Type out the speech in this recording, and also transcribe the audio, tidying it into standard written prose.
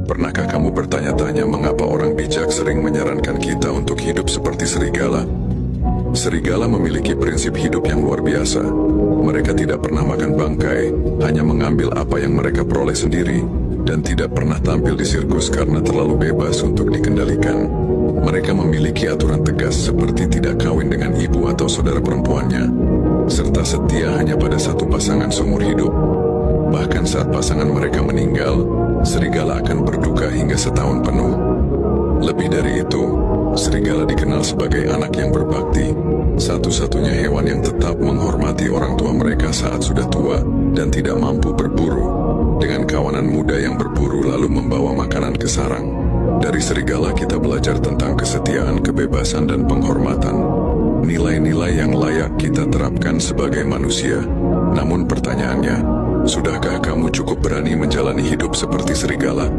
Pernahkah kamu bertanya-tanya mengapa orang bijak sering menyarankan kita untuk hidup seperti serigala? Serigala memiliki prinsip hidup yang luar biasa. Mereka tidak pernah makan bangkai, hanya mengambil apa yang mereka peroleh sendiri, dan tidak pernah tampil di sirkus karena terlalu bebas untuk dikendalikan. Mereka memiliki aturan tegas seperti tidak kawin dengan ibu atau saudara perempuannya, serta setia hanya pada satu pasangan seumur hidup. Bahkan saat pasangan mereka meninggal, serigala akan berduka hingga setahun penuh. Lebih dari itu, serigala dikenal sebagai anak yang berbakti, satu-satunya hewan yang tetap menghormati orang tua mereka saat sudah tua dan tidak mampu berburu. Dengan kawanan muda yang berburu lalu membawa makanan ke sarang. Dari serigala kita belajar tentang kesetiaan, kebebasan, dan penghormatan. Nilai-nilai yang layak kita terapkan sebagai manusia. Namun pertanyaannya, sudahkah kamu cukup berani menjalani hidup seperti serigala?